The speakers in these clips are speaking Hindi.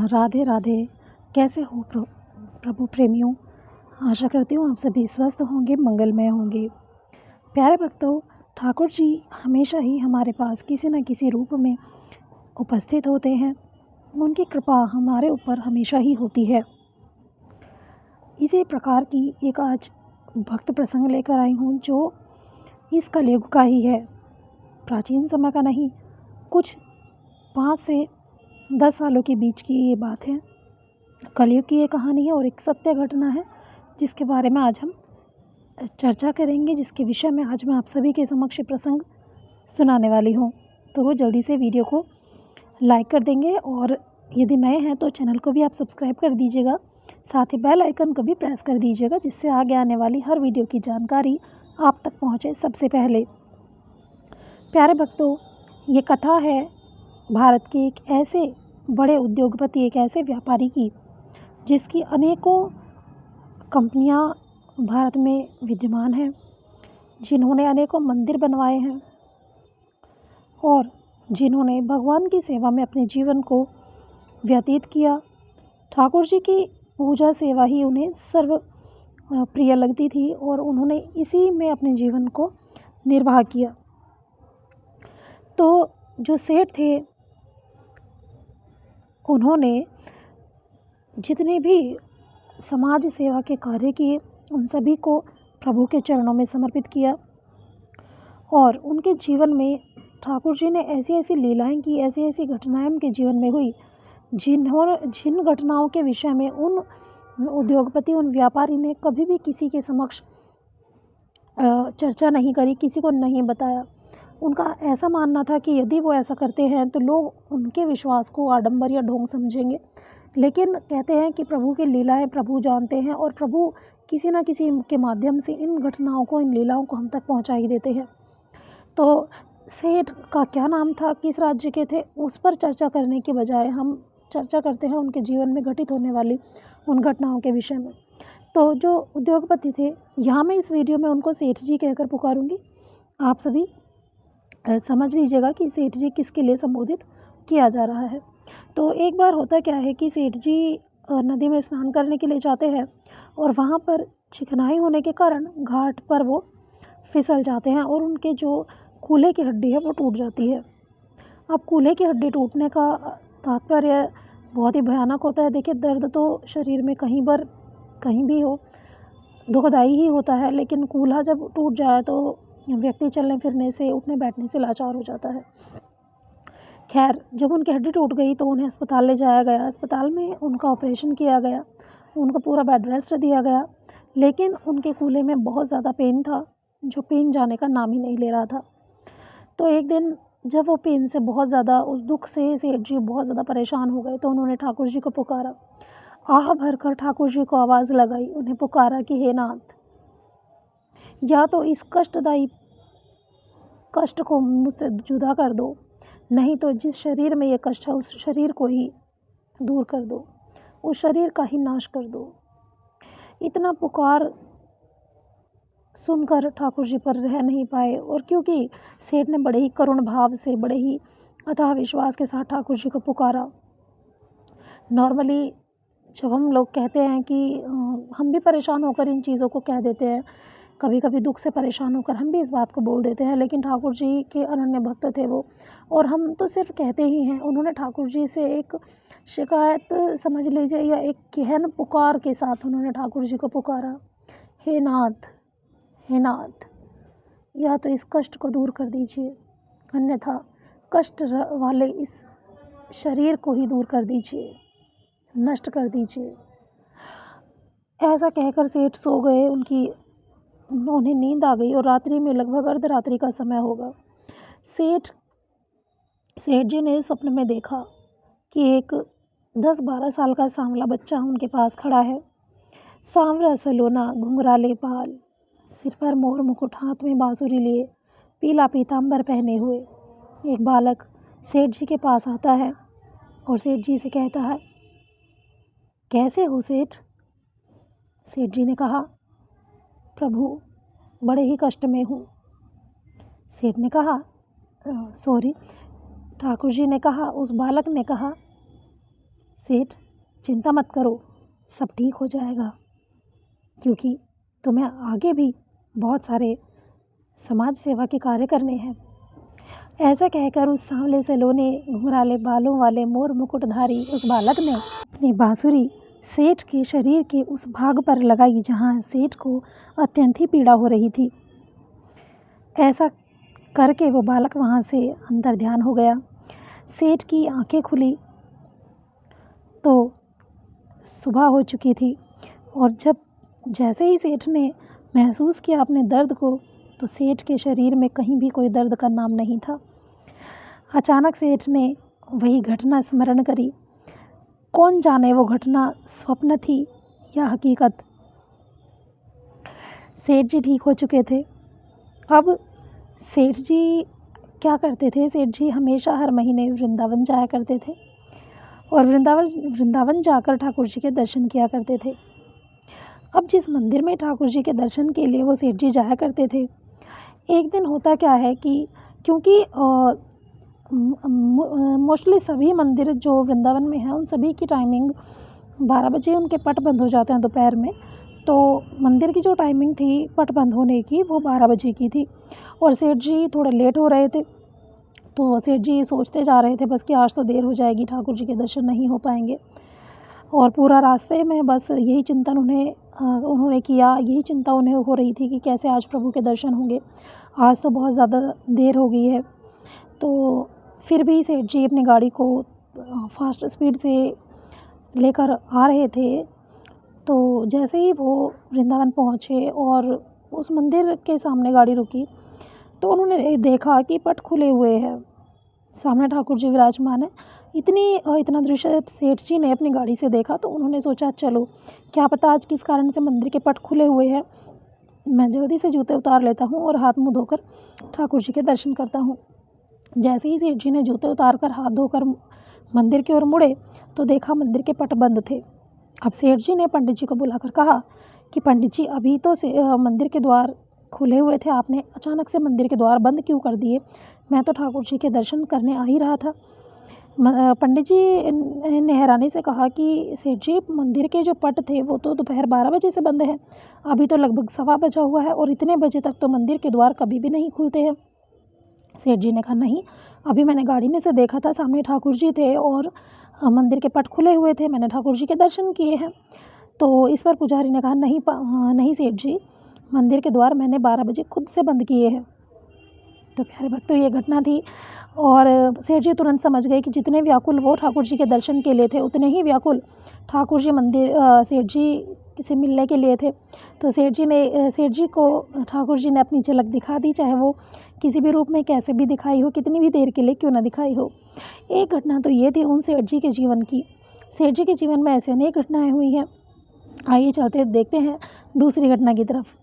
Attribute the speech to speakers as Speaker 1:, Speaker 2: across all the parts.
Speaker 1: राधे राधे। कैसे हो प्रभु प्रेमियों। आशा करती हूँ आप सभी स्वस्थ होंगे, मंगलमय होंगे। प्यारे भक्तों, ठाकुर जी हमेशा ही हमारे पास किसी न किसी रूप में उपस्थित होते हैं। उनकी कृपा हमारे ऊपर हमेशा ही होती है। इसी प्रकार की एक आज भक्त प्रसंग लेकर आई हूँ जो इस कलयुग का ही है, प्राचीन समय का नहीं। कुछ 5 से 10 सालों के बीच की ये बात है। कलयुग की ये कहानी है और एक सत्य घटना है जिसके बारे में आज हम चर्चा करेंगे, जिसके विषय में आज मैं आप सभी के समक्ष प्रसंग सुनाने वाली हूँ। तो जल्दी से वीडियो को लाइक कर देंगे और यदि नए हैं तो चैनल को भी आप सब्सक्राइब कर दीजिएगा। साथ ही बेल आइकन को भी प्रेस कर दीजिएगा, जिससे आगे आने वाली हर वीडियो की जानकारी आप तक पहुँचे सबसे पहले। प्यारे भक्तों, ये कथा है भारत के एक ऐसे बड़े उद्योगपति, एक ऐसे व्यापारी की जिसकी अनेकों कंपनियां भारत में विद्यमान हैं, जिन्होंने अनेकों मंदिर बनवाए हैं और जिन्होंने भगवान की सेवा में अपने जीवन को व्यतीत किया। ठाकुर जी की पूजा सेवा ही उन्हें सर्व प्रिय लगती थी और उन्होंने इसी में अपने जीवन को निर्वाह किया। तो जो सेठ थे, उन्होंने जितने भी समाज सेवा के कार्य किए उन सभी को प्रभु के चरणों में समर्पित किया और उनके जीवन में ठाकुर जी ने ऐसी ऐसी लीलाएं की, ऐसी ऐसी घटनाएं उनके जीवन में हुई जिन घटनाओं के विषय में उन उद्योगपति, उन व्यापारी ने कभी भी किसी के समक्ष चर्चा नहीं करी, किसी को नहीं बताया। उनका ऐसा मानना था कि यदि वो ऐसा करते हैं तो लोग उनके विश्वास को आडंबर या ढोंग समझेंगे। लेकिन कहते हैं कि प्रभु की लीलाएं प्रभु जानते हैं और प्रभु किसी न किसी के माध्यम से इन घटनाओं को, इन लीलाओं को हम तक पहुंचा ही देते हैं। तो सेठ का क्या नाम था, किस राज्य के थे, उस पर चर्चा करने के बजाय हम चर्चा करते हैं उनके जीवन में घटित होने वाली उन घटनाओं के विषय में। तो जो उद्योगपति थे, यहाँ मैं इस वीडियो में उनको सेठ जी कहकर पुकारूंगी। आप सभी समझ लीजिएगा कि सेठ जी किसके लिए संबोधित किया जा रहा है। तो एक बार होता क्या है कि सेठ जी नदी में स्नान करने के लिए जाते हैं और वहाँ पर चिकनाई होने के कारण घाट पर वो फिसल जाते हैं और उनके जो कूल्हे की हड्डी है वो टूट जाती है। अब कूल्हे की हड्डी टूटने का तात्पर्य बहुत ही भयानक होता है। देखिए, दर्द तो शरीर में कहीं भी हो दुखदाई ही होता है, लेकिन कूल्हा जब टूट जाए तो व्यक्ति चलने फिरने से, उठने बैठने से लाचार हो जाता है। खैर, जब उनकी हड्डी टूट गई तो उन्हें अस्पताल ले जाया गया। अस्पताल में उनका ऑपरेशन किया गया, उनको पूरा बेड रेस्ट दिया गया, लेकिन उनके कूल्हे में बहुत ज़्यादा पेन था, जो पेन जाने का नाम ही नहीं ले रहा था। तो एक दिन जब वो पेन से बहुत ज़्यादा, उस दुख से सेठ जी बहुत ज़्यादा परेशान हो गए, तो उन्होंने ठाकुर जी को पुकारा। आह भरकर ठाकुर जी को आवाज़ लगाई, उन्हें पुकारा कि हे नाथ, या तो इस कष्टदायी कष्ट को मुझसे जुदा कर दो, नहीं तो जिस शरीर में ये कष्ट है उस शरीर को ही दूर कर दो, उस शरीर का ही नाश कर दो। इतना पुकार सुनकर ठाकुर जी पर रह नहीं पाए और क्योंकि सेठ ने बड़े ही करुण भाव से, बड़े ही अथाह विश्वास के साथ ठाकुर जी को पुकारा। नॉर्मली जब हम लोग कहते हैं कि हम भी परेशान होकर इन चीज़ों को कह देते हैं, कभी कभी दुख से परेशान होकर हम भी इस बात को बोल देते हैं, लेकिन ठाकुर जी के अनन्य भक्त थे वो, और हम तो सिर्फ कहते ही हैं। उन्होंने ठाकुर जी से एक शिकायत समझ लीजिए या एक गहन पुकार के साथ उन्होंने ठाकुर जी को पुकारा, हे नाथ, हे नाथ, या तो इस कष्ट को दूर कर दीजिए, अन्यथा कष्ट वाले इस शरीर को ही दूर कर दीजिए, नष्ट कर दीजिए। ऐसा कहकर सेठ सो गए। उन्हें नींद आ गई और रात्रि में लगभग अर्धरात्रि का समय होगा। सेठ जी ने स्वप्न में देखा कि एक 10-12 साल का सांवला बच्चा उनके पास खड़ा है। सांवरा सलोना, घुंघराले बाल, सिर पर मोर मुकुट, हाथ में बांसुरी लिए, पीला पीताम्बर पहने हुए एक बालक सेठ जी के पास आता है और सेठ जी से कहता है, कैसे हो सेठ? सेठ जी ने कहा, प्रभु बड़े ही कष्ट में हूँ। सेठ ने कहा, सॉरी, ठाकुर जी ने कहा, उस बालक ने कहा, सेठ चिंता मत करो, सब ठीक हो जाएगा, क्योंकि तुम्हें आगे भी बहुत सारे समाज सेवा के कार्य करने हैं। ऐसा कहकर उस सांवले सलोने घुंघराले बालों वाले मोर मुकुटधारी उस बालक ने अपनी बांसुरी सेठ के शरीर के उस भाग पर लगाई जहाँ सेठ को अत्यंत ही पीड़ा हो रही थी। ऐसा करके वो बालक वहाँ से अंतर ध्यान हो गया। सेठ की आंखें खुली तो सुबह हो चुकी थी, और जैसे ही सेठ ने महसूस किया अपने दर्द को, तो सेठ के शरीर में कहीं भी कोई दर्द का नाम नहीं था। अचानक सेठ ने वही घटना स्मरण करी। कौन जाने वो घटना स्वप्न थी या हकीकत। सेठ जी ठीक हो चुके थे। अब सेठ जी क्या करते थे, सेठ जी हमेशा हर महीने वृंदावन जाया करते थे और वृंदावन जाकर ठाकुर जी के दर्शन किया करते थे। अब जिस मंदिर में ठाकुर जी के दर्शन के लिए वो सेठ जी जाया करते थे, एक दिन होता क्या है कि क्योंकि मोस्टली सभी मंदिर जो वृंदावन में हैं उन सभी की टाइमिंग 12 बजे उनके पट बंद हो जाते हैं दोपहर में। तो मंदिर की जो टाइमिंग थी पट बंद होने की वो 12 बजे की थी, और सेठ जी थोड़े लेट हो रहे थे। तो सेठ जी सोचते जा रहे थे बस कि आज तो देर हो जाएगी, ठाकुर जी के दर्शन नहीं हो पाएंगे। और पूरा रास्ते में बस यही चिंतन उन्होंने किया, यही चिंता उन्हें हो रही थी कि कैसे आज प्रभु के दर्शन होंगे, आज तो बहुत ज़्यादा देर हो गई है। तो फिर भी सेठ जी अपनी गाड़ी को फास्ट स्पीड से लेकर आ रहे थे। तो जैसे ही वो वृंदावन पहुँचे और उस मंदिर के सामने गाड़ी रुकी, तो उन्होंने देखा कि पट खुले हुए हैं, सामने ठाकुर जी विराजमान है। इतना दृश्य सेठ जी ने अपनी गाड़ी से देखा, तो उन्होंने सोचा चलो क्या पता आज किस कारण से मंदिर के पट खुले हुए हैं, मैं जल्दी से जूते उतार लेता हूँ और हाथ मुँह धोकर ठाकुर जी के दर्शन करता हूँ। जैसे ही सेठ जी ने जूते उतार कर हाथ धोकर मंदिर की ओर मुड़े, तो देखा मंदिर के पट बंद थे। अब सेठ जी ने पंडित जी को बुलाकर कहा कि पंडित जी अभी तो मंदिर के द्वार खुले हुए थे, आपने अचानक से मंदिर के द्वार बंद क्यों कर दिए? मैं तो ठाकुर जी के दर्शन करने आ ही रहा था। पंडित जी ने हैरानी से कहा कि सेठ जी मंदिर के जो पट थे वो तो दोपहर 12 बजे से बंद है, अभी तो लगभग 1:15 बजा हुआ है और इतने बजे तक तो मंदिर के द्वार कभी भी नहीं खुलते हैं। सेठ जी ने कहा नहीं, अभी मैंने गाड़ी में से देखा था, सामने ठाकुर जी थे और मंदिर के पट खुले हुए थे, मैंने ठाकुर जी के दर्शन किए हैं। तो इस पर पुजारी ने कहा नहीं सेठ जी, मंदिर के द्वार मैंने 12 बजे खुद से बंद किए हैं। तो प्यारे भक्तों, ये घटना थी और सेठ जी तुरंत समझ गए कि जितने व्याकुल वो ठाकुर जी के दर्शन के लिए थे, उतने ही व्याकुल ठाकुर जी सेठ जी से मिलने के लिए थे। तो सेठ जी को ठाकुर जी ने अपनी झलक दिखा दी, चाहे वो किसी भी रूप में कैसे भी दिखाई हो, कितनी भी देर के लिए क्यों ना दिखाई हो। एक घटना तो ये थी उन सेठ जी के जीवन की। सेठ जी के जीवन में ऐसे अनेक घटनाएं हुई हैं। आइए चलते देखते हैं दूसरी घटना की तरफ।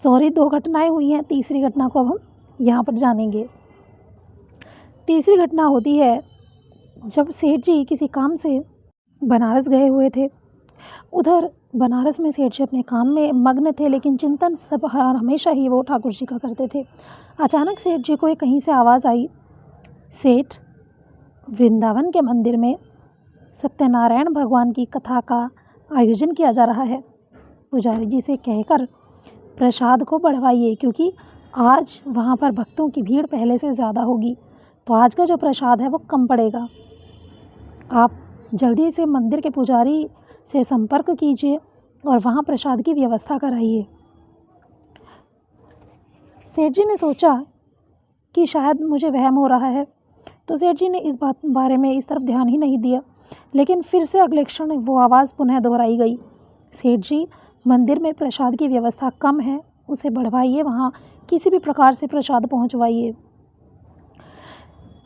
Speaker 1: सॉरी, 2 घटनाएं हुई हैं, तीसरी घटना को अब हम यहाँ पर जानेंगे। तीसरी घटना होती है जब सेठ जी किसी काम से बनारस गए हुए थे। उधर बनारस में सेठ जी अपने काम में मग्न थे, लेकिन चिंतन सब हमेशा ही वो ठाकुर जी का करते थे। अचानक सेठ जी को कहीं से आवाज़ आई, सेठ, वृंदावन के मंदिर में सत्यनारायण भगवान की कथा का आयोजन किया जा रहा है, पुजारी जी से कहकर प्रसाद को बढ़वाइए, क्योंकि आज वहाँ पर भक्तों की भीड़ पहले से ज़्यादा होगी, तो आज का जो प्रसाद है वो कम पड़ेगा। आप जल्दी से मंदिर के पुजारी से संपर्क कीजिए और वहाँ प्रसाद की व्यवस्था कराइए। सेठ जी ने सोचा कि शायद मुझे वहम हो रहा है, तो सेठ जी ने इस बारे में इस तरफ ध्यान ही नहीं दिया। लेकिन फिर से अगले क्षण वो आवाज़ पुनः दोहराई गई, सेठ जी, मंदिर में प्रसाद की व्यवस्था कम है, उसे बढ़वाइए, वहाँ किसी भी प्रकार से प्रसाद पहुँचवाइए।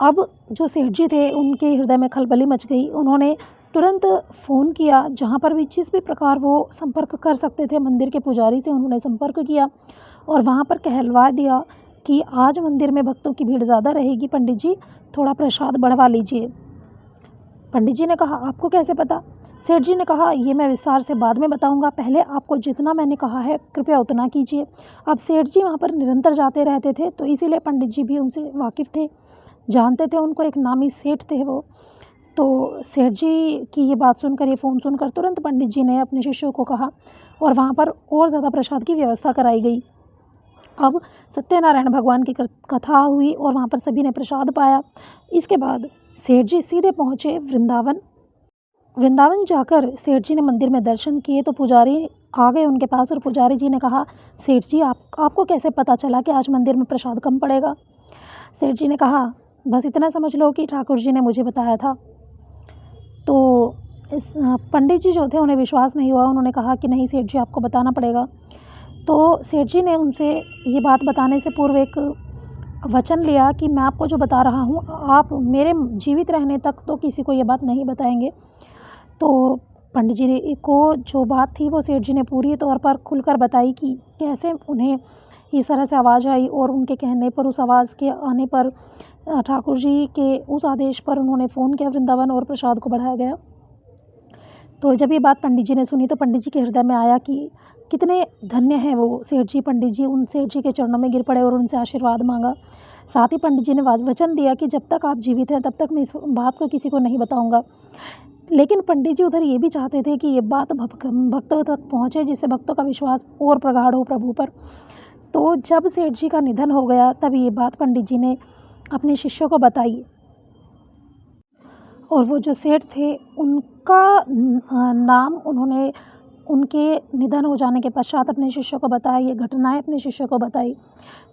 Speaker 1: अब जो सेठ जी थे उनके हृदय में खलबली मच गई। उन्होंने तुरंत फ़ोन किया, जहाँ पर भी जिस भी प्रकार वो संपर्क कर सकते थे मंदिर के पुजारी से उन्होंने संपर्क किया और वहाँ पर कहलवा दिया कि आज मंदिर में भक्तों की भीड़ ज़्यादा रहेगी, पंडित जी थोड़ा प्रसाद बढ़वा लीजिए। पंडित जी ने कहा, आपको कैसे पता? सेठ जी ने कहा, ये मैं विस्तार से बाद में बताऊंगा, पहले आपको जितना मैंने कहा है कृपया उतना कीजिए। अब सेठ जी वहाँ पर निरंतर जाते रहते थे, तो इसीलिए पंडित जी भी उनसे वाकिफ़ थे, जानते थे उनको, एक नामी सेठ थे वो। तो सेठ जी की ये बात सुनकर, ये फ़ोन सुनकर तुरंत पंडित जी ने अपने शिष्यों को कहा और वहाँ पर और ज़्यादा प्रसाद की व्यवस्था कराई गई। अब सत्यनारायण भगवान की कथा हुई और वहाँ पर सभी ने प्रसाद पाया। इसके बाद सेठ जी सीधे पहुँचे वृंदावन। वृंदावन जाकर सेठ जी ने मंदिर में दर्शन किए तो पुजारी आ गए उनके पास और पुजारी जी ने कहा, सेठ जी आपको कैसे पता चला कि आज मंदिर में प्रसाद कम पड़ेगा? सेठ जी ने कहा, बस इतना समझ लो कि ठाकुर जी ने मुझे बताया था। तो इस पंडित जी जो थे उन्हें विश्वास नहीं हुआ। उन्होंने कहा कि नहीं सेठ जी, आपको बताना पड़ेगा। तो सेठ जी ने उनसे ये बात बताने से पूर्व एक वचन लिया कि मैं आपको जो बता रहा हूँ, आप मेरे जीवित रहने तक तो किसी को ये बात नहीं बताएंगे। तो पंडित जी को जो बात थी वो सेठ जी ने पूरी तौर पर खुलकर बताई कि कैसे उन्हें इस तरह से आवाज़ आई और उनके कहने पर, उस आवाज़ के आने पर, ठाकुर जी के उस आदेश पर उन्होंने फ़ोन किया वृंदावन और प्रसाद को बढ़ाया गया। तो जब ये बात पंडित जी ने सुनी तो पंडित जी के हृदय में आया कि कितने धन्य हैं वो सेठ जी। पंडित जी उन सेठ जी के चरणों में गिर पड़े और उनसे आशीर्वाद मांगा। साथ ही पंडित जी ने वचन दिया कि जब तक आप जीवित हैं तब तक मैं इस बात को किसी को नहीं बताऊंगा। लेकिन पंडित जी उधर ये भी चाहते थे कि ये बात भक्तों तक पहुँचे, जिससे भक्तों का विश्वास और प्रगाढ़ हो प्रभु पर। तो जब सेठ जी का निधन हो गया तब ये बात पंडित जी ने अपने शिष्यों को बताई और वो जो सेठ थे उनका नाम उन्होंने उनके निधन हो जाने के पश्चात अपने शिष्यों को बताया, ये घटनाएं अपने शिष्यों को बताई।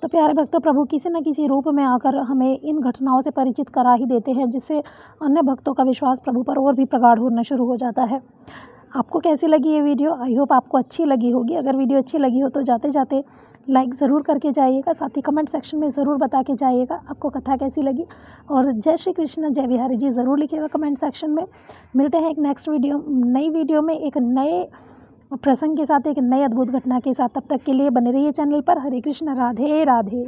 Speaker 1: तो प्यारे भक्तों, प्रभु किसी न किसी रूप में आकर हमें इन घटनाओं से परिचित करा ही देते हैं, जिससे अन्य भक्तों का विश्वास प्रभु पर और भी प्रगाढ़ होना शुरू हो जाता है। आपको कैसी लगी ये वीडियो? आई होप आपको अच्छी लगी होगी। अगर वीडियो अच्छी लगी हो तो जाते जाते लाइक ज़रूर करके जाइएगा, साथ ही कमेंट सेक्शन में ज़रूर बता के जाइएगा आपको कथा कैसी लगी। और जय श्री कृष्ण, जय बिहारी जी ज़रूर लिखिएगा कमेंट सेक्शन में। मिलते हैं एक नेक्स्ट नई वीडियो में एक नए प्रसंग के साथ, एक नई अद्भुत घटना के साथ। तब तक के लिए बने रहिए चैनल पर। हरे कृष्ण, राधे राधे।